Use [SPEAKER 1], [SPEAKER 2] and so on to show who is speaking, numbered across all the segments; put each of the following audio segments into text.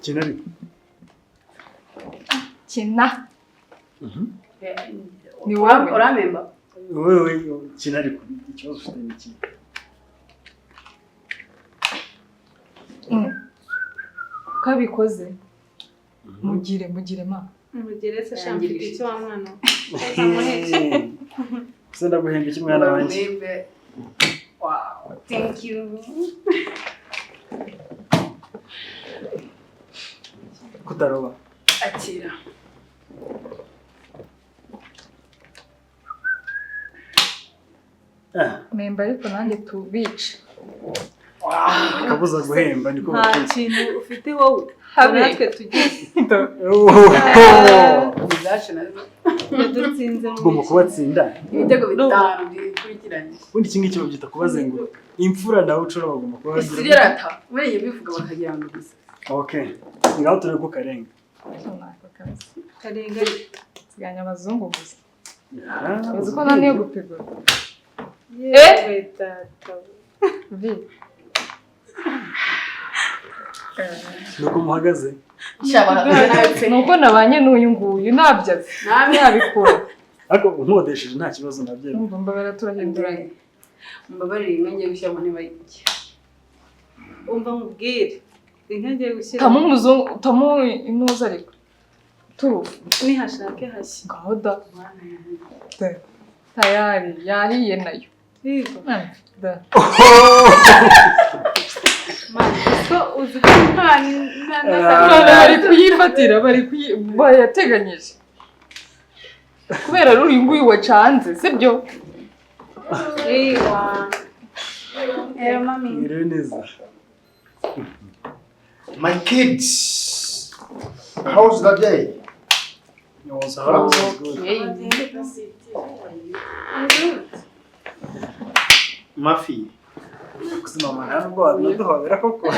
[SPEAKER 1] kina ariko
[SPEAKER 2] kina ni wowe
[SPEAKER 3] uramemba
[SPEAKER 1] wowe kina ariko ikibazo ufite ni iki
[SPEAKER 2] kabikoze mugire ma
[SPEAKER 3] mugeretse shambira icyo wa mwana
[SPEAKER 1] se ndaguhemba iki mwana wanjye
[SPEAKER 3] wow thank you
[SPEAKER 1] kutaroba
[SPEAKER 3] akira
[SPEAKER 2] memba ariko nanjye tubice
[SPEAKER 1] kabuza guhemba niko
[SPEAKER 3] nta kintu ufite wowe natwe tugiye yadutsinze
[SPEAKER 1] tugomba kubatsinda
[SPEAKER 3] ibitego bitanu bikurikiranye
[SPEAKER 1] ubundi iki ngiki babyita kubazenguruka imfura nawe ucura bagomba kuba
[SPEAKER 3] isirata buriya bivuga bakagira ngo gusa
[SPEAKER 1] okay ngaho turi ku karenga
[SPEAKER 3] karenga
[SPEAKER 2] siganya abazungu gusa
[SPEAKER 1] Ah,
[SPEAKER 2] uzi ko naniyo gupigura vi
[SPEAKER 1] nuko muhagaze
[SPEAKER 2] nuko nabanye n'uyu nguyu nabyaze nabikora
[SPEAKER 1] ariko nkodesheje nta kibazo nabyo
[SPEAKER 2] numva mbabara turahinduranye
[SPEAKER 3] mbabarira inka ngiye gushyiramo ntibayirye umva nkubwire inka ngiye gushyiramo
[SPEAKER 2] tamu umuzungu tamu intuza ariko turufu
[SPEAKER 3] nihashake hashya
[SPEAKER 2] ngaho da tayari yahiye nayo da
[SPEAKER 3] so uzi ko
[SPEAKER 2] bari kuyifatira bayateganyije kubera ruri nguyu wacanze sibyo
[SPEAKER 3] mami
[SPEAKER 1] ngire neza
[SPEAKER 4] My kids, how's the day?
[SPEAKER 1] It was hard. It was good.
[SPEAKER 4] Mafi.
[SPEAKER 1] Kusema mwana ngo aduhobera koko.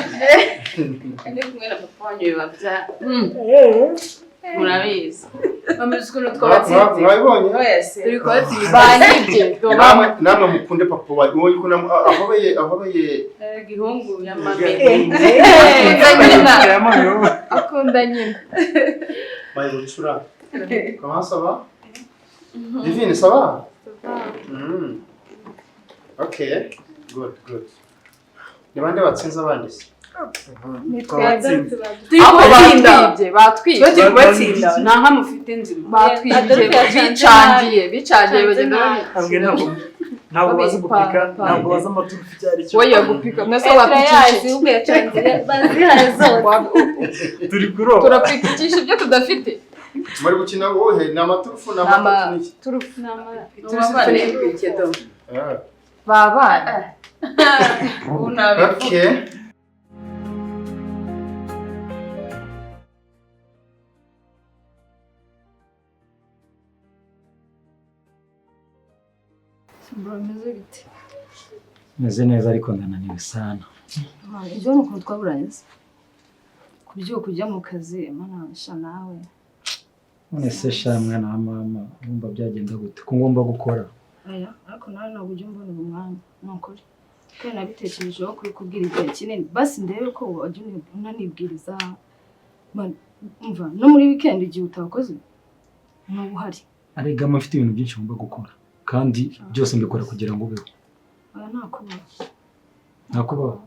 [SPEAKER 3] ndi kumwe na papa wanyu babya murabizi bameze ukuntu twabatsinze
[SPEAKER 4] Mwabonye?
[SPEAKER 3] wese turi kubatsinda
[SPEAKER 2] banyibye
[SPEAKER 4] Namwe mukunde papa wawe. Ubonye ko ahobeye
[SPEAKER 3] gihungu ya mami
[SPEAKER 2] akunda nyina
[SPEAKER 4] Mayi Ruchura. Comment ça va? Divine, ça va? Okay. Good. Ni bande batsinze abandi se?
[SPEAKER 1] Twatsinze.
[SPEAKER 2] batwibye
[SPEAKER 3] turi kubatsinda nta nka mufite nzima
[SPEAKER 2] batwibye bicangiye bagenda
[SPEAKER 1] Ambwe ntabwo bazi gupika, ntabwo bazi amaturufu cyari cyo.
[SPEAKER 2] wowe yagupika nese wapikishije
[SPEAKER 3] ubwo yacanze bazihazo
[SPEAKER 1] Turi kuroba.
[SPEAKER 2] turapikisha ibyo tudafite
[SPEAKER 4] Muri gukina wowe ni amaturufu n'amaturufu.
[SPEAKER 2] turufu
[SPEAKER 3] turufu
[SPEAKER 2] babana
[SPEAKER 4] Okay.
[SPEAKER 5] meze neza ariko ndananiwe sana.
[SPEAKER 6] Ibyo ni ukuntu twaburanye se kubyuka kujya mu kazi mana sha nawe
[SPEAKER 5] None se sha mwana wa mama wumva byagenda gute ko ngomba gukora?
[SPEAKER 6] aya ariko nawe ntabwo ujya mbona umwanya nukuri kandi nabitekerejeho kuri kubwira igihe kinini basi ndebe ko wajya unanibwiriza umva no muri weekend igihe utakoze n'ubu uhari
[SPEAKER 5] Arega mfite ibintu byinshi ngomba gukora kandi byose mbikora kugira ngo ubeho.
[SPEAKER 6] aya
[SPEAKER 5] Nakubaho.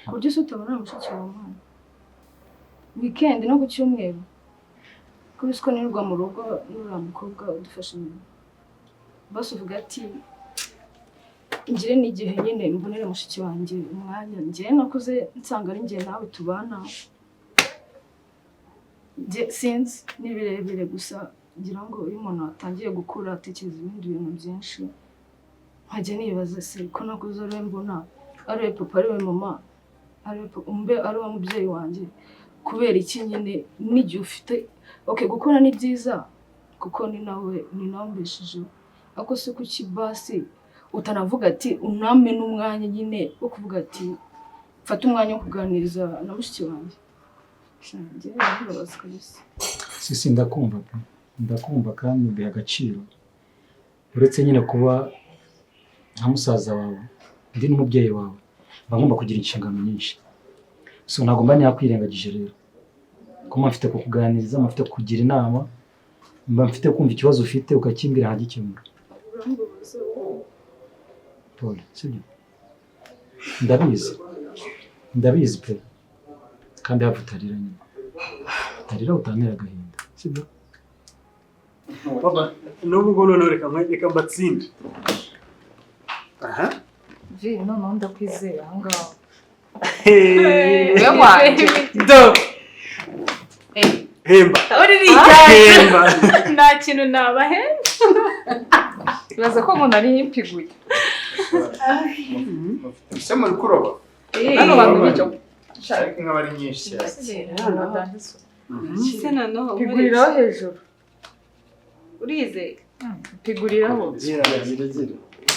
[SPEAKER 6] kurya se utabona mushiki wawe mwana weekend no ku cyumweru kubise ko nirwa mu rugo n'uriya mukobwa udufasha basi uvuga ati ngire n'igihe nyine mbonere mushiki wanjye umwanya njye nakuze nsanga ari njye nawe tubana sinzi ni birebire gusa ngira ngo iyo umuntu atangiye gukura atekereza ibindi bintu byinshi nkajya nibaza se ko nakuze ari we mbona ari we papa ari we mama ari we mubyeyi wanjye kubera iki nyine n'igihe ufite gukora ni byiza kuko ni nawe mbeshejeho ako se kuki basi utanavuga ati uname n'umwanya nyine wo kuvuga ati fata umwanya wo kuganiriza na mushiki wanjye shanjye ndabaza kabisa
[SPEAKER 5] Sisi ndakumva kandi mbiha agaciro. Uretse nyine kuba nka musaza wawe ndi n'umubyeyi wawe mba ngomba kugira inshingano nyinshi. so ntabwo mba nyakwirengagije rero ko mba mfite kukuganiriza, mba mfite kukugira inama, mba mfite kumva ikibazo ufite ukakimbwira nkagikemura. Paul, sibyo? Ndabizi pe, kandi hafi utarira nyine, utarira utantera agahinda, sibyo?
[SPEAKER 1] Papa, nubwo noneho reka mbatsinde. Aha.
[SPEAKER 2] Vi, noneho ndakwizeye aho ngaho.
[SPEAKER 1] Hey.
[SPEAKER 2] Wanjye.
[SPEAKER 1] Do. Hemba. Hemba.
[SPEAKER 3] nta kintu nabahemba.
[SPEAKER 2] Bibaza ko umuntu ari impiguye.
[SPEAKER 4] ese muri kuroba
[SPEAKER 2] Hano bantu b'icyo.
[SPEAKER 4] ariko nk'abari nyinshi
[SPEAKER 3] Se noneho
[SPEAKER 2] Piguriraho hejuru.
[SPEAKER 3] urizeye
[SPEAKER 2] Piguriraho.
[SPEAKER 1] Gira.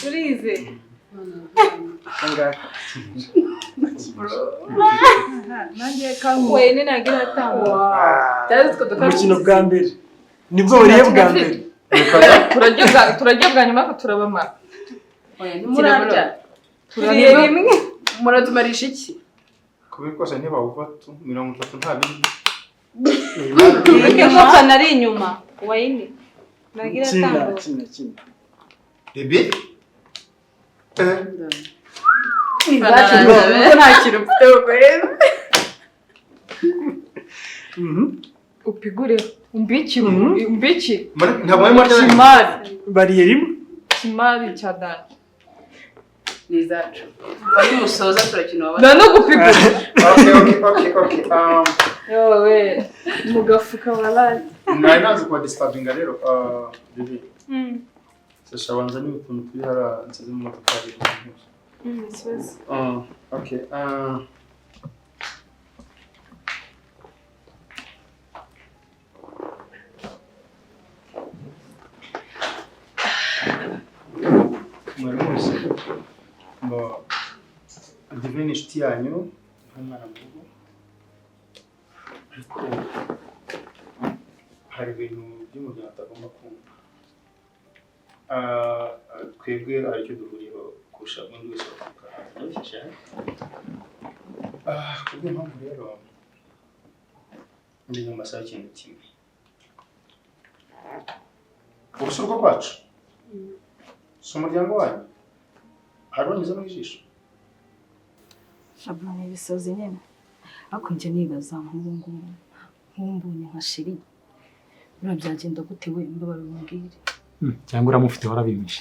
[SPEAKER 3] urizeye
[SPEAKER 1] Angaka.
[SPEAKER 2] Nanjye kangu.
[SPEAKER 3] wene nagira atangwa
[SPEAKER 2] Cyari twe
[SPEAKER 1] Umukino bwa mbere. Nibwo buriye bwa mbere.
[SPEAKER 2] turarya bwa nyuma ko turabamara.
[SPEAKER 3] murarya
[SPEAKER 2] Turarya
[SPEAKER 3] rimwe
[SPEAKER 6] muratumarisha iki?
[SPEAKER 4] kubikosa ntibawufata 30 nta bindi
[SPEAKER 3] Reke papa nari inyuma wayini nagira
[SPEAKER 1] Kina.
[SPEAKER 3] atangwa
[SPEAKER 4] bebe
[SPEAKER 6] nta kintu mfite ukwezi.
[SPEAKER 2] upigure umbiki
[SPEAKER 4] ntabwo ari muri
[SPEAKER 2] kimari
[SPEAKER 1] Bariye rimwe.
[SPEAKER 2] kimari cya dani.
[SPEAKER 6] Ni izacu. Bari musoza turakina wa
[SPEAKER 2] Na no gupigura.
[SPEAKER 4] okay
[SPEAKER 2] Yowe mugafuka walayi.
[SPEAKER 4] nari nazi kuba disturbinga rero bebe sasha wanza ni ukuntu kwihara nsize mu matafari okay mwari muzi ngo Divine inshuti yanyu nk'umwana mu rugo ariko hari ibintu by'umuryango atagomba kumva twebwe hari icyo duhuriyeho kurusha undi wese wavuka hanze kubwo impamvu rero ndi nyuma saa ikintu kimwe urusuruko rwacu si umuryango wanyu hari unyuzemo ijisho
[SPEAKER 6] Shabana ibisazi nyine. Ariko njye nibaza nk'ubu ngubu nkumbunye nka sheri. Bino byagenda gute we mbabara umbwire.
[SPEAKER 5] cyangwa uramufite warabimisha.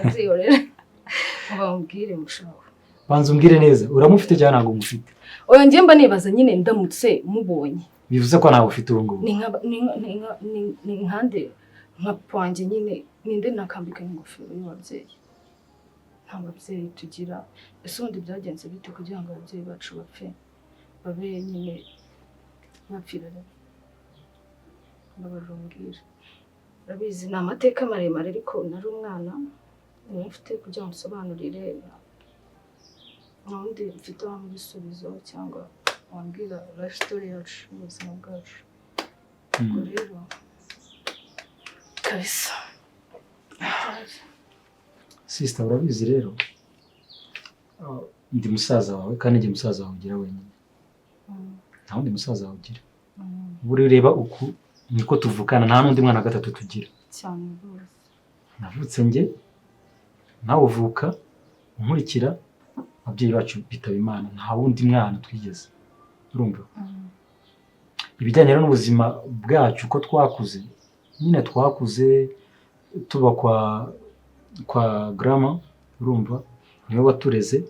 [SPEAKER 6] Nzihorera. Mbabwire mushaho.
[SPEAKER 5] Banza umbwire neza, uramufite cyangwa ntabwo umufite?
[SPEAKER 6] Oya njye mba nibaza nyine ndamutse mubonye.
[SPEAKER 5] Bivuze ko ntabwo ufite ubu ngubu.
[SPEAKER 6] Ni nkande nka pwanjye nyine ninde nakambika ingofero y'ababyeyi. Nta babyeyi tugira. Ese ubundi byagenze bite kugira ngo ababyeyi bacu bapfe? Babe nyine bapfira rero. Mbabarumbwira. Urabizi ni amateka maremare ariko nari umwana. Mfite kugira ngo nsobanurire. Ntundi mfite wa ibisubizo cyangwa wambwira life story yacu ubuzima bwacu. Ubwo rero kabisa.
[SPEAKER 5] Sister urabizi rero ndi musaza wawe kandi njye musaza wawe ugira wenyine. Nta wundi musaza wawe ugira. Buri ureba uku niko tuvukana, nta n'undi mwana gatatu tugira.
[SPEAKER 6] Cyane rwose.
[SPEAKER 5] Navutse njye nawe uvuka unkurikira, ababyeyi bacu bitaba Imana, nta wundi mwana twigeze. Urumva? Ibijyanye n'ubuzima bwacu uko twakuze, nyine twakuze tuba kwa grandma, urumva? Niwe watureze.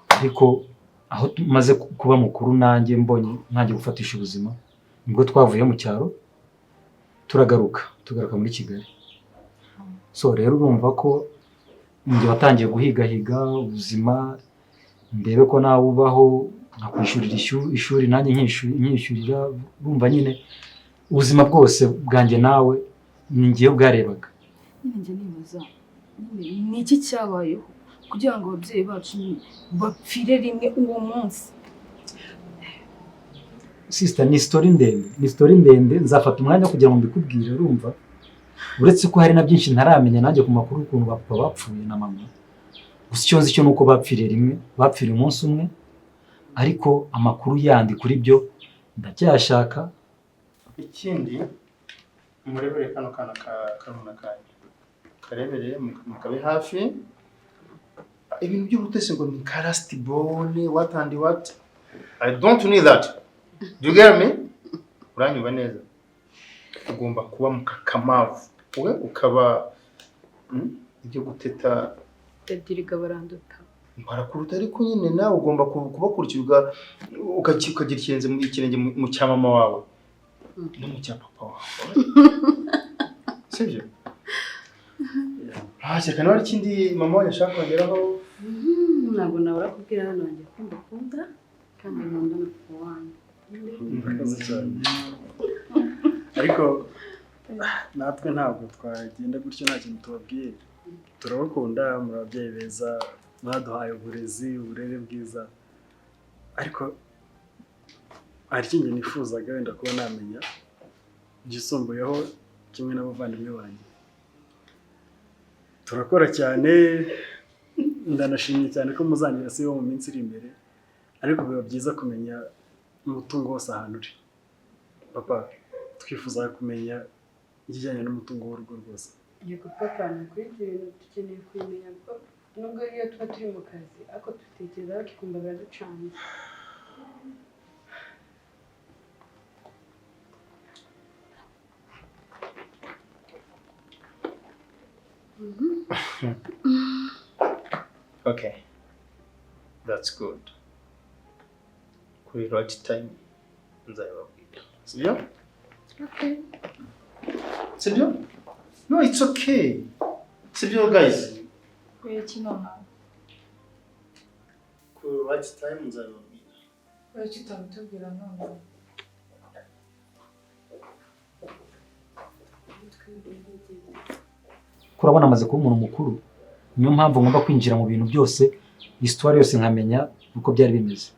[SPEAKER 5] Ariko aho maze kuba mukuru nanjye mbonye ntange gufatisha ubuzima, nibwo twavuye mu cyaro tugaruka muri Kigali. So rero urumva ko njye watangiye guhigahiga ubuzima, ndebe ko nawe ubaho, nkakwishurira ishuri nanjye nkishyurira. Urumva nyine ubuzima bwose bwanjye nawe ni ngiye bwarebaga.
[SPEAKER 6] Nyine njye nibaza ni iki cyabayeho kugira ngo ababyeyi bacu bapfire rimwe uwo munsi.
[SPEAKER 5] Sister ni story ndende, nzafata umwanya kugira ngo mbikubwire. Urumva? Uretse ko hari na byinshi ntaramenya nanjye ku makuru y'ukuntu bapfa bapfuye na mama. Gusa icyo nzi cyo nuko bapfiriye rimwe, bapfiriye umunsi umwe. ariko amakuru yandi kuri byo ndacyashaka.
[SPEAKER 4] Ikindi murebere kano kana karumuna kanyu karebereye mukabe hafi. Ibintu by'ubutesi ngo ni karasti bone what and what, I don't need that. Do you get me? Uranyumva neza? Ugomba kuba mukakamavu we ukaba ibyo guteta
[SPEAKER 3] Dadiriga baranduta.
[SPEAKER 4] barakuruta, ariko nyine nawe ugomba kubakurikira ukagira ikirenge mu cya mama wawe no mu cya papa wawe. Sibyo? Cyane niba hari ikindi mama wanjye ashaka kongeraho.
[SPEAKER 3] Ntabwo nabura kubwira hano wanjye ko mbakunda kandi nkunda na papa wanjye.
[SPEAKER 1] Murakoze cyane. Ariko natwe ntabwo twagenda gutyo nta kintu tubabwiye. Turabakunda, muri ababyeyi beza, mwaduhaye uburezi, uburere bwiza. Ariko hari ikindi nifuzaga wenda kuba namenya gisumbuyeho kimwe n'abavandimwe banjye. Turakora cyane, ndanashimye cyane ko muzangira se wo mu minsi iri imbere, ariko biba byiza kumenya umutungo wose ahantu uri. Papa, twifuza kumenya ikijyanye n'umutungo w'urugo rwose.
[SPEAKER 3] Yego papa, kuri ibyo bintu dukeneye kumenya ko nubwo iyo tuba turi mu kazi ariko dutekereza tukumva biraducanye.
[SPEAKER 4] Okay, that's good. Kuri right time nzababwira. Sibyo?
[SPEAKER 2] Okay.
[SPEAKER 4] Sibyo? No, it's okay. Sibyo guys?
[SPEAKER 2] Kuki nona?
[SPEAKER 4] Kuri right time nzababwira.
[SPEAKER 2] Kuki utabitubwira none?
[SPEAKER 5] Kurabona amaze kuba umuntu mukuru, niyo mpamvu ngomba kwinjira mu bintu byose, histoire yose nkamenya uko byari bimeze.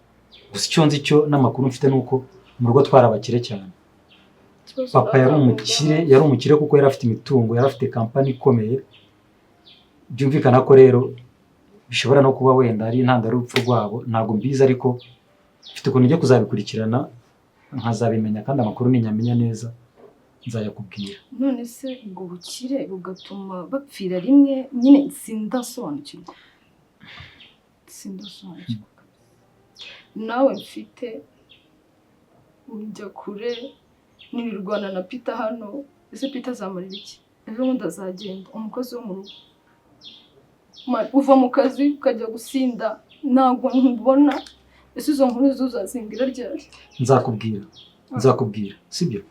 [SPEAKER 5] Gusa icyo nzi cyo n'amakuru mfite nuko mu rugo twarabakire cyane. Papa yari umukire kuko yari afite imitungo, yari afite kampani ikomeye. Byumvikana ko rero bishobora no kuba wenda ari intandaro y'urupfu rwabo, ntabwo mbizi, ariko mfite ukuntu njya kuzabikurikirana nkazabimenya, kandi amakuru ninyamenya neza nzayakubwira.
[SPEAKER 6] None se ubwo bukire bugatuma bapfira rimwe, nyine sindasobanukirwa. Nawe mfite ujya kure nibirwana na Peter hano, ese Peter azamarira iki? Ejo bundi azagenda, umukozi wo mu rugo. Uva mu kazi ukajya gusinda, ntabwo nkubona. Ese izo nkuru zuzazingira ryari?
[SPEAKER 5] Nzakubwira, sibyo?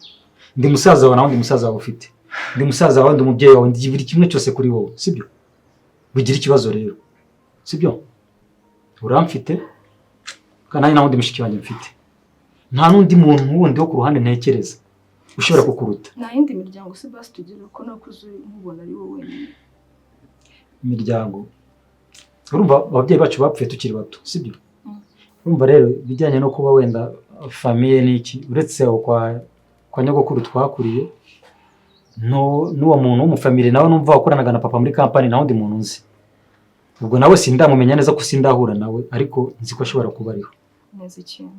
[SPEAKER 5] Ndi musaza wawe nawe ndi musaza wawe ufite. Ndi musaza wawe, ndi umubyeyi wawe, ndi buri kimwe cyose kuri wowe, sibyo? Bigira ikibazo rero, sibyo? Uramfite, kandi nawe ndi mushiki wanjye mfite. Nta n'undi muntu wundi wo ku ruhande ntekereza ushobora kukuruta.
[SPEAKER 6] Nta yindi miryango se basi tugira ko nakuze nkubona ari wowe wenyine.
[SPEAKER 5] Imiryango, urumva ababyeyi bacu bapfuye tukiri bato, sibyo? Urumva rero bijyanye no kuba wenda famiye n'iki, uretse aho kwa nyogokuru twakuriye, n'uwo muntu w'umufamili nawe numva wakoranaga na papa muri kampani, naho ndi muntu nzi. Ubwo nawe sindamumenya neza ko sindahura nawe, ariko nzi ko ashobora kuba ariho.
[SPEAKER 6] Neza ikintu.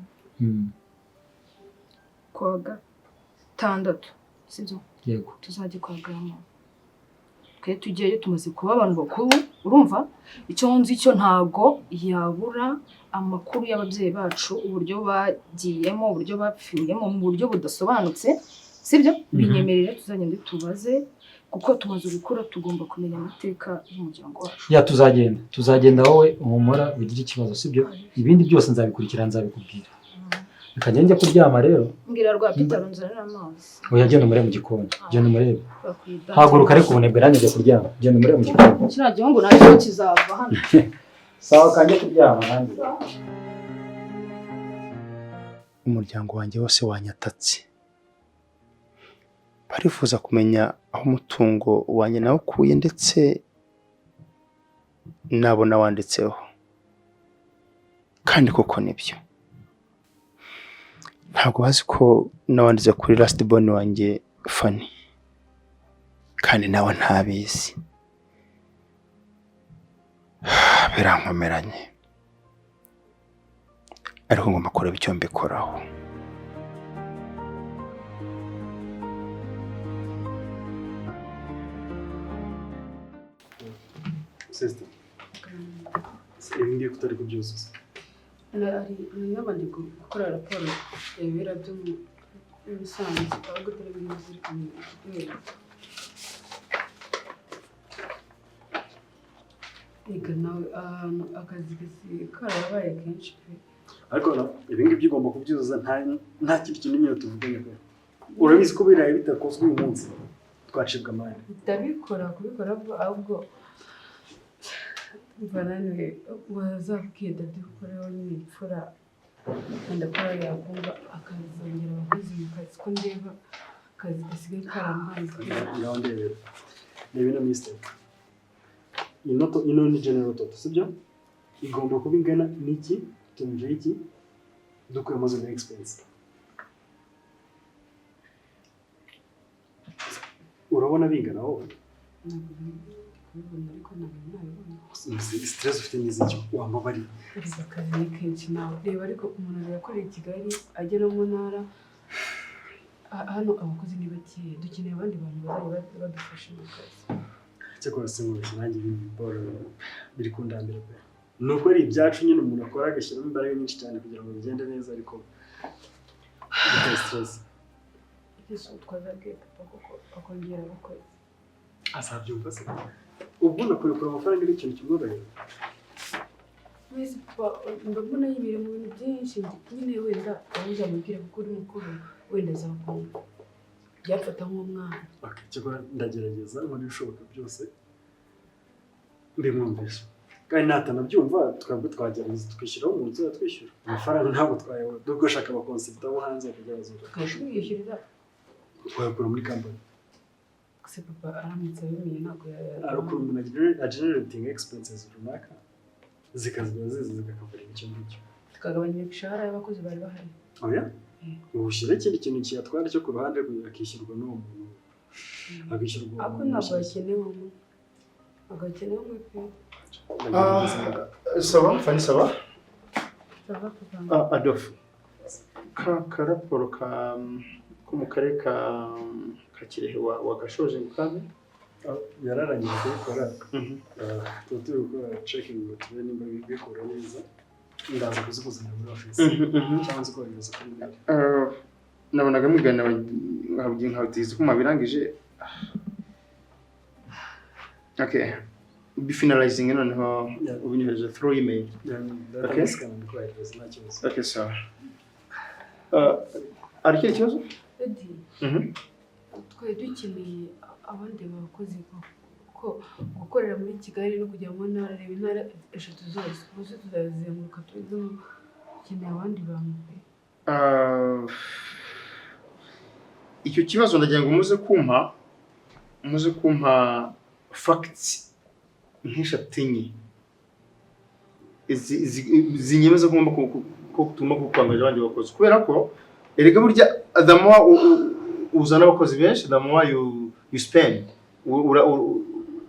[SPEAKER 6] Kwa gatandatu, sibyo?
[SPEAKER 5] Yego.
[SPEAKER 6] Tuzajya kwa grandma. Tugiyeyo tumaze kuba abantu bakuru, urumva? Icyo nzi cyo ntago yabura amakuru y'ababyeyi bacu, uburyo bagiyemo, uburyo bapfiriyemo mu buryo budasobanutse, sibyo? Binyemerera tuzagenda tubaze, kuko tumaze gukura tugomba kumenya amateka y'umuryango wacu.
[SPEAKER 5] Ya tuzagenda wowe umumora ugira ikibazo, sibyo? Ibindi byose nzabikurikira, nzabikubwira. Reka njye kuryama rero.
[SPEAKER 6] Mbwira rwa Peter runzanira amazi.
[SPEAKER 5] Oya, genda umurebe mu gikoni. Genda umurebe. Haguruka ariko ubunebwe nanjye njye kuryama. Genda umurebe mu gikoni.
[SPEAKER 6] Kiriya gihungu nacyo kizava hano.
[SPEAKER 5] Sawa, kanjye kuryama nanjye.
[SPEAKER 4] Umuryango wanjye wose wanyatatse. Barifuza kumenya aho umutungo wanjye nawe ukuye, ndetse nabona wanditseho. Kandi koko nibyo. Ntabwo bazi ko nawanditse kuri last born wanjye Fanny. Kandi nawe ntabizi. Birankomeranye. ariko ngomba kureba icyo mbikoraho.
[SPEAKER 1] Sister, ibi ngiye kutari kubyuzuza.
[SPEAKER 3] nabanje gukora raporo yabera byo mu bisanzwe ahubwo atari ibintu ziri kumenya. Ega nawe akazi karabaye kenshi pe.
[SPEAKER 1] Ariko ibi ngibi ugomba kubyuzuza nta kindi kintu nyine tuvuganye pe. Urabizi ko biraye bidakozwe uyu munsi twacibwa amande.
[SPEAKER 3] Ndabikora kubikora ahubwo bananiwe wazabwiye Dadi gukora wenyine imfura ndakora yakumva akazongera abakozi mu kazi ko ndeba akazi gasigaye karambanze.
[SPEAKER 1] Ngaho ndebera. Reba ino mistake. Ino ni general total, sibyo? Igomba kuba ingana n'iki tumuje iki dukuyemo zo expense. Urabona bingana wowe?
[SPEAKER 3] Ariko nabibona
[SPEAKER 1] Stress ufite n'izicyo wambabari.
[SPEAKER 3] uriza akazi ni kenshi nawe reba ariko umuntu yakoreye i Kigali ajya no mu ntara hano abakozi ni bakeya dukeneye abandi bantu bazajya badufasha mu kazi.
[SPEAKER 1] Cyakora sinubeshye nanjye ibintu biporo biri kundambira pe. Nuko ari ibyacu nyine umuntu akora agashyiramo imbaraga nyinshi cyane kugira ngo bigende neza ariko bitari stress.
[SPEAKER 3] Yesu twazabwiye papa kuko akongera abakozi.
[SPEAKER 1] Azabyumva se? Ubwo nakurekura amafaranga ari ikintu kimworoheye.
[SPEAKER 3] Mwese mbona yibere mu bintu byinshi nyine wenda abuze amubwire kuko uri mukuru wenda azakumva byafata nk'umwana.
[SPEAKER 1] Cyakora ndagerageza nkora ibishoboka byose mbimwumvisha kandi natanabyumva twabwo twagerageza tukishyiraho umuntu uzajya twishyura amafaranga ntabwo twayabona dore ko ashaka abakonsulta bo hanze kugira bazuka
[SPEAKER 3] Ukayishyurira
[SPEAKER 1] twayakura muri kampani.
[SPEAKER 3] se papa aramutse abimenye ntabwo
[SPEAKER 1] ari ukuntu umuntu agenerating expenses runaka zikazajya ziza zigakavura icyo ngicyo
[SPEAKER 3] tukagabanya imishahara y'abakozi bari bahari.
[SPEAKER 1] oya ubushyira ikindi kintu kiyatwara cyo ku ruhande rwe akishyurwa n'uwo muntu akishyurwa
[SPEAKER 3] ako ntabwo hakenewe pe.
[SPEAKER 4] Sawa, Fanny, sawa?
[SPEAKER 3] Sava papa.
[SPEAKER 4] Adolphe, ka raporo ko mu karere ka Kirehe wagashoje mu kazi?
[SPEAKER 1] Yararangiye kubikora. Tuba turi gukora checking ngo turebe nimba bikora neza. Ndaza kuzikuzanira muri office. Cyangwa se kohereza kuri mail.
[SPEAKER 4] Nabonaga mwigana nkabwiye ko mabirangije. Okay. Be finalizing noneho ubinyohereje through email.
[SPEAKER 1] Okay.
[SPEAKER 4] Okay, so. Ari cyo kibazo?
[SPEAKER 3] Edi. Twari dukeneye abandi bakozi ko gukorera muri Kigali no kujya mu ntara reba intara eshatu zose bose tuzazenguruka dukeneye abandi bantu. Icyo kibazo ndagira ngo muze kumpa facts nk'eshatu enye zinyemeza ko ngomba kutuma kukwambaje abandi bakozi kubera ko erega burya the more uzana abakozi benshi the more you spend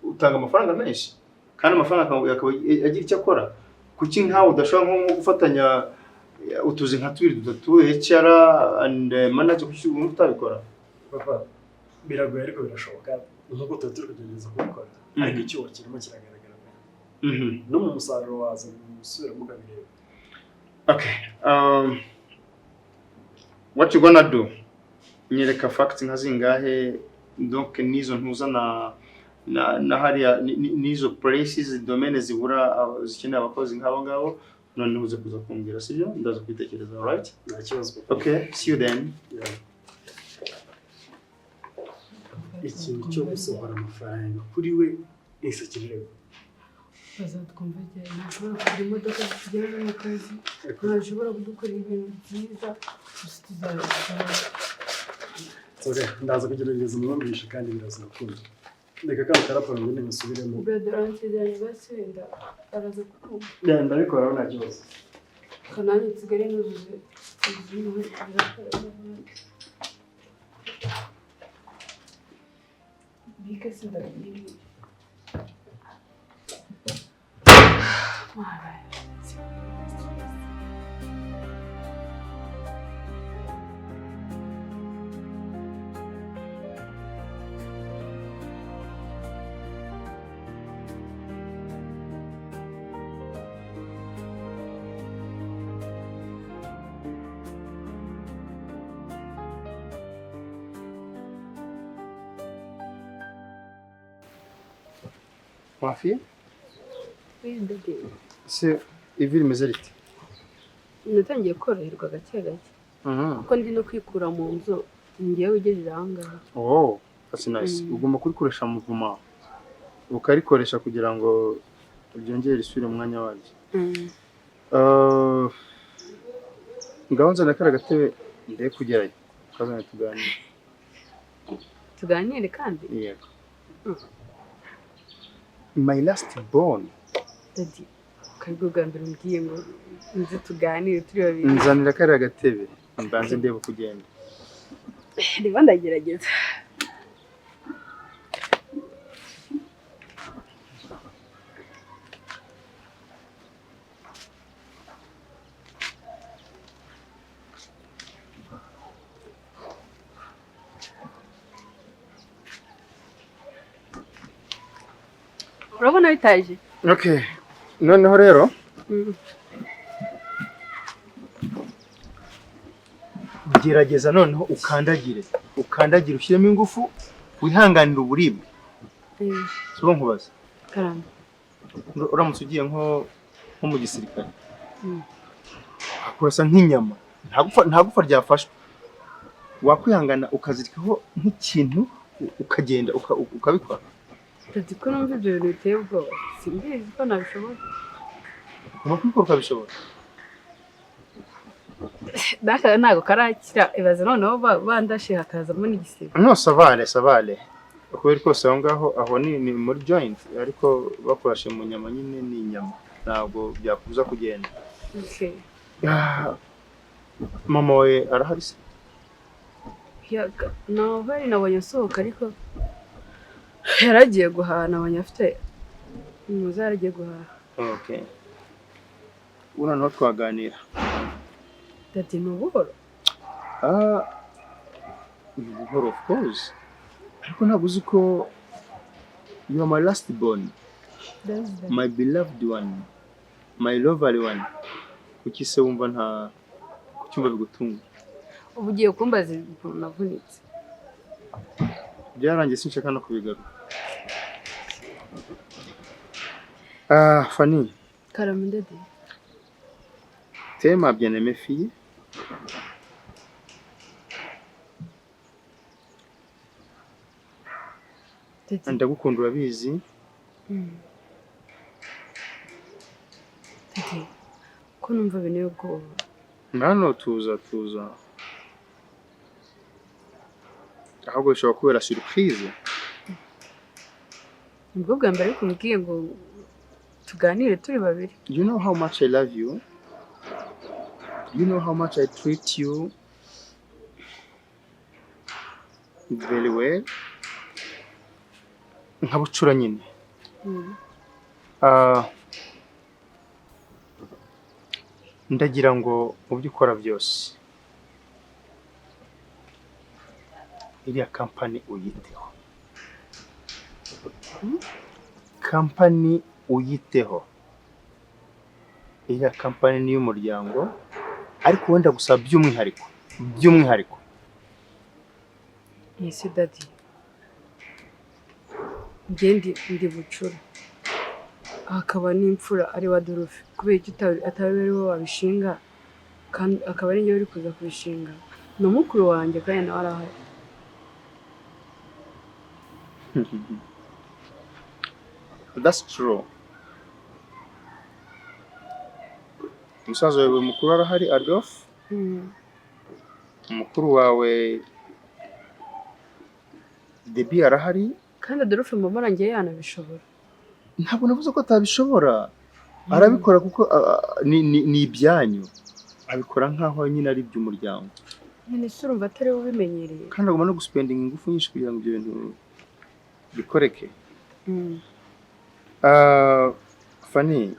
[SPEAKER 3] utanga amafaranga menshi kandi amafaranga akaba agira icyo akora kuki nkawe udashobora nko gufatanya utuzi nka tubiri dutatu HR and manager kuki utabikora.
[SPEAKER 1] Papa biragoye ariko birashoboka nkuko turi kugerageza kubikora ariko icyo kirimo kiragaragara no mu musaruro waza musubira mugabireba.
[SPEAKER 4] Okay, what you gonna do? Nyereka facts nka zingahe donc nizo ntuzana na hariya nizo places domaine zibura zikeneye abakozi nk'abo ngabo none uze kuza kumbwira sibyo ndaza kwitekereza. Alright,
[SPEAKER 1] nta kibazo.
[SPEAKER 4] Okay, see you then.
[SPEAKER 1] Ikintu cyo gusohora amafaranga kuri we isakirire
[SPEAKER 3] bazatwumva cyane nashobora kugira imodoka zijyana mu kazi nashobora kudukorera ibintu byiza
[SPEAKER 1] ndaza kugerageza umwumvishe kandi biraza gukunda. Reka kandi karaporo ngende musubiremo.
[SPEAKER 3] Bradrancidani basenda araza kukumva.
[SPEAKER 1] Ndabikora nta kibazo.
[SPEAKER 3] Kanani nsigare nuzuze ibintu bika sindabiri.
[SPEAKER 4] Wafi?
[SPEAKER 7] Wendege.
[SPEAKER 4] Se ivi rimeze rite?
[SPEAKER 7] Natangiye koroherwa gake gake. Kuko ndi no kwikura mu nzu ngiye ugejeje aha ngaha.
[SPEAKER 4] Oh, that's nice. Ugomba kurikoresha muvuma. Ukarikoresha kugira ngo byongere isubire mu mwanya waryo. Ngaho nzana kara gatebe ndeye kugerayo. Kazana tuganire.
[SPEAKER 7] Tuganire kandi?
[SPEAKER 4] Yego. My last born.
[SPEAKER 7] Daddy, karibu bwa mbere umbwiye ngo nzi tuganire turi babiri.
[SPEAKER 4] Nzanira kara gatebe mbanze ndebe kugenda.
[SPEAKER 7] Ndimo ndagerageza. Urabona bitaje?
[SPEAKER 4] Okay. Noneho rero gerageza noneho ukandagire ushyiremo ingufu wihanganira uburibwe. Sibo nkubaza.
[SPEAKER 7] Karamba.
[SPEAKER 4] Uramutse ugiye nko mu gisirikare. Akurasa nk'inyama. Nta gufa ryafashwe. Wakwihangana ukazirikaho nk'ikintu ukagenda ukabikora.
[SPEAKER 7] Daddy, ko numva ibyo bintu biteye ubwoba. Simbizi ko nabishobora.
[SPEAKER 4] Umakubikora ukabishobora.
[SPEAKER 7] Daka ntago karakira ibaze noneho bandashe hakazamo n'igisebe.
[SPEAKER 4] No, savale. Kubera ko aho ngaho aho ni muri joint ariko bakorashe mu nyama nyine ni inyama. Ntabwo byakuza kugenda.
[SPEAKER 7] Okay.
[SPEAKER 4] Mama we arahari se?
[SPEAKER 7] No, bari nabonye asohoka ariko yaragiye guhaha nabonye afite umuza yaragiye guhaha.
[SPEAKER 4] Okay. Noneho twaganira.
[SPEAKER 7] Daddy, ni ubuhoro?
[SPEAKER 4] Ni ubuhoro of course. Ariko ntabwo uzi ko you are my last born. My beloved one. My lovely one. Kuki se wumva nta kucyumva bigutunga?
[SPEAKER 7] Ubu ugiye kumbaza ibintu navunitse.
[SPEAKER 4] Byarangiye sinshaka no kubigaruka. Fanny.
[SPEAKER 7] Karame Daddy.
[SPEAKER 4] T'es ma bien-aimée fille.
[SPEAKER 7] Daddy.
[SPEAKER 4] Ndagukunda urabizi.
[SPEAKER 7] Daddy, ko numva binteye ubwoba.
[SPEAKER 4] Hano tuza. Ahubwo bishobora kubera surprise.
[SPEAKER 7] Nibwo bwa mbere ariko umbwiye ngo tuganire turi babiri.
[SPEAKER 4] You know how much I love you. You know how much I treat you very well. Nkabucura nyine. Ndagira ngo mu byo ukora byose iriya company uyiteho. Company uyiteho. Iriya company ni y'umuryango ariko wenda gusaba by'umwihariko.
[SPEAKER 7] Yes, Daddy. Ndi bucura. Akaba n'imfura ari wa Dorofe. Kubera icyo atari ari wowe wabishinga kandi akaba ari njye uri kuza kubishinga. Ni umukuru wanjye kandi nawe arahari.
[SPEAKER 4] That's true. Umusaza wawe mukuru arahari Adolphe. Umukuru wawe Debbie arahari.
[SPEAKER 7] Kandi Adolphe mama arangiye yanabishobora.
[SPEAKER 4] Ntabwo navuze ko atabishobora. Arabikora kuko ni ibyanyu. Abikora nkaho nyine ari iby'umuryango.
[SPEAKER 7] Nyine se urumva atari wowe ubimenyereye.
[SPEAKER 4] Kandi agomba no guspending ingufu nyinshi kugira ngo ibyo bintu bikoreke. Fanny.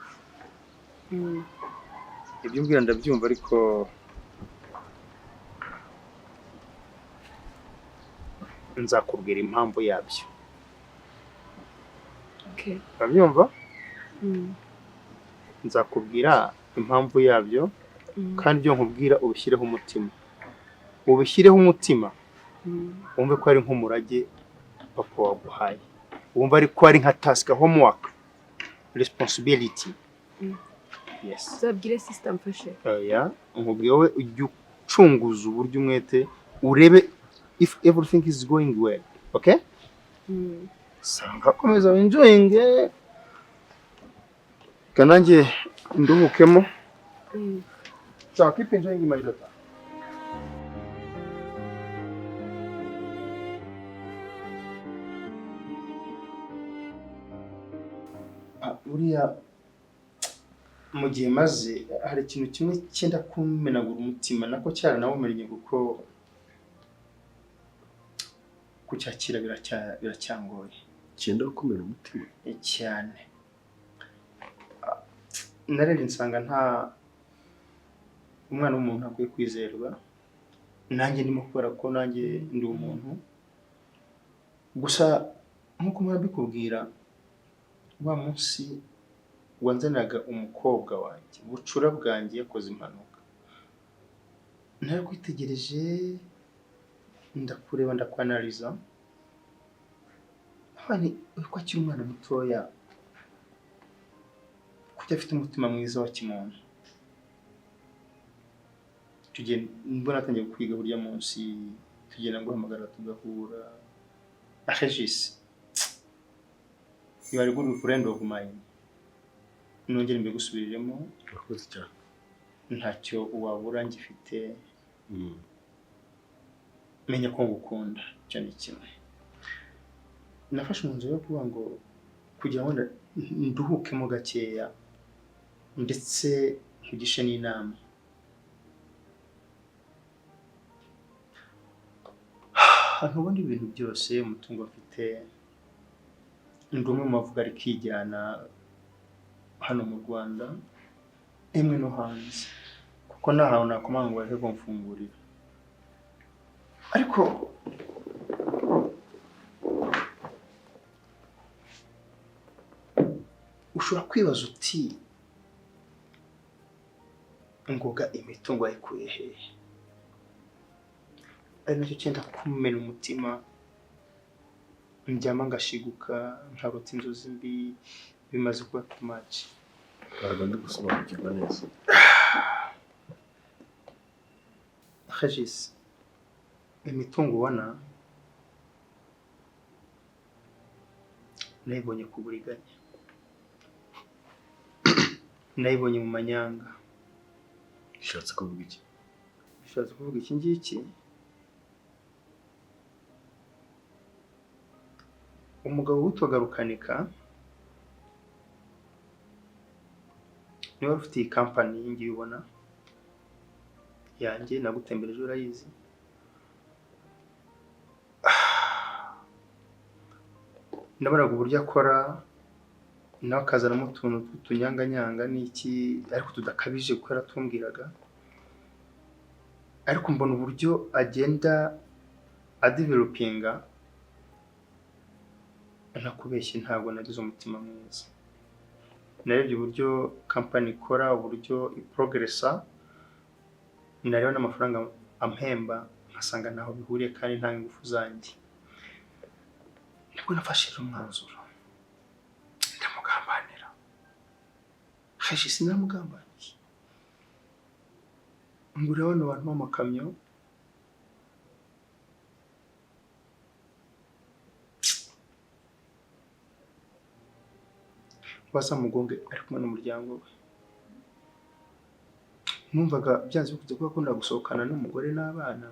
[SPEAKER 4] Ibyo mbwira ndabyumva ariko nzakubwira impamvu yabyo.
[SPEAKER 7] Okay.
[SPEAKER 4] Urabyumva? Nzakubwira impamvu yabyo kandi ibyo nkubwira ubishyireho umutima. Wumve ko ari nk'umurage papa waguhaye.
[SPEAKER 3] wumva ariko ari nka task homework responsibility. Yes.
[SPEAKER 7] Uzabwire sister mfashe.
[SPEAKER 3] Yeah, nkubwiye wowe ujye ucunguza uburyo umwete urebe if everything is going well. Okay? Sanga komeza enjoying. Kanange nduhukemo. So keep enjoying my daughter. Uriya mu gihe maze hari ikintu kimwe cyenda kumenagura umutima nako cyara nawe umenye kuko kucyakira biracyangoye.
[SPEAKER 1] Cyenda gukomera umutima
[SPEAKER 3] cyane. Narebye nsanga nta umwana w'umuntu akwiye kwizerwa. Nanjye ndimo kubera ko nanjye ndi umuntu. Gusa nkuko murabikubwira wa munsi wanzanaga umukobwa wanjye bucura bwanjye yakoze impanuka. Nari kwitegereje ndakureba ndakwanaliza. Hani uko akiri umwana mutoya kujya afite umutima mwiza wa kimuntu. Mbona atangiye kwiga burya munsi tugenda guhamagara tugahura. Regis, you are a good friend of mine. Nongere mbigusubiriremo.
[SPEAKER 1] urakoze cyane.
[SPEAKER 3] Ntacyo wabura ngifite. Menya ko ngukunda cyo ni kimwe. Nafashe umwanzuro wo kuvuga ngo kugira ngo nduhukemo gakeya ndetse nkugishe n'inama. Hano ubundi ibintu byose umutungo afite ndi umwe mu bavuga ari kijyana hano mu Rwanda emwe no hanze kuko nahawe nakomanga ngo ariko mfungurira. Ariko ushobora kwibaza uti ngoga imitungo ayikuye hehe? Ari nacyo cyenda kumena umutima. Ndyama ngashiguka nkarota inzozi mbi bimaze kuba too much.
[SPEAKER 1] Ntabwo ndi gusobanukirwa neza.
[SPEAKER 3] Regis, imitungo ubona nayibonye ku buriganya. Nayibonye mu manyanga.
[SPEAKER 1] Bishatse kuvuga iki?
[SPEAKER 3] Bishatse kuvuga iki ngiki? Umugabo witwaga Rukanika niwe ufite iyi company y'ingiye ubona yanjye nagutembereje urayizi. Ndabonaga uburyo akora nawe akazanamo utuntu tw'utunyanganyanga n'iki ariko tudakabije kuko yaratumbwiraga. Ariko mbona uburyo agenda adevelopinga. Ntakubeshye ntabwo nagize umutima mwiza. Narebye uburyo company ikora, uburyo iprogressa, nareba n'amafaranga ampemba nkasanga naho bihuriye kandi nta ingufu zanjye. Nibwo nafashe umwanzuro ndamugambanira. Regis sinamugambaniye. Ngura bano bantu b'amakamyo bazamugonge ari kumwe n'umuryango we. Numvaga byanze bikunze ko akunda gusohokana n'umugore n'abana.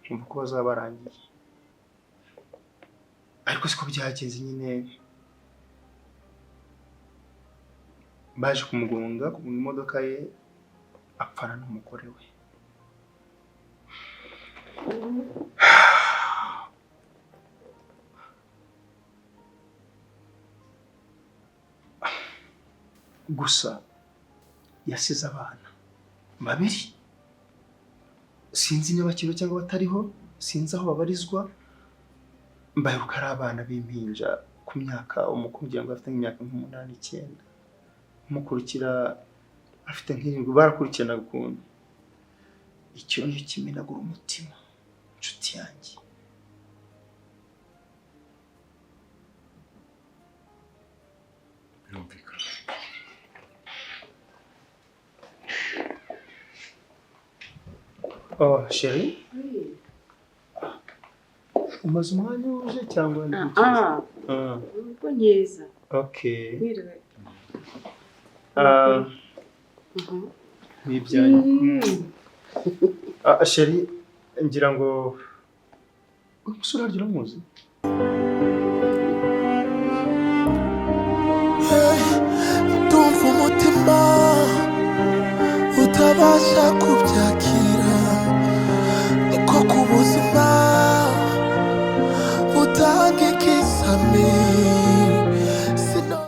[SPEAKER 3] Numva ko bazaba barangiye. Ariko siko byagenze nyine. Baje kumugonga ku imodoka ye apfana n'umugore we. Gusa yasize abana babiri. Sinzi niba bakiriho cyangwa batariho, sinzi aho babarizwa. Mbaheruka ari abana b'impinja ku myaka umukugira ngo afite nk'imyaka 8 9. Umukurikira afite nk'irindwi barakurikirana ukuntu. Icyo niyo kimenagura umutima inshuti yanjye. Oh, chérie. Umaze umwanya uje cyangwa ni
[SPEAKER 7] Ubwo neza.
[SPEAKER 3] Okay.
[SPEAKER 7] Mwiriwe.
[SPEAKER 3] Nibyanyu. Chérie, ngira ngo umusore aryo uramuzi?
[SPEAKER 8] Ndumva umutima utabasha kubyakira, niko ku buzima butanga ikisame.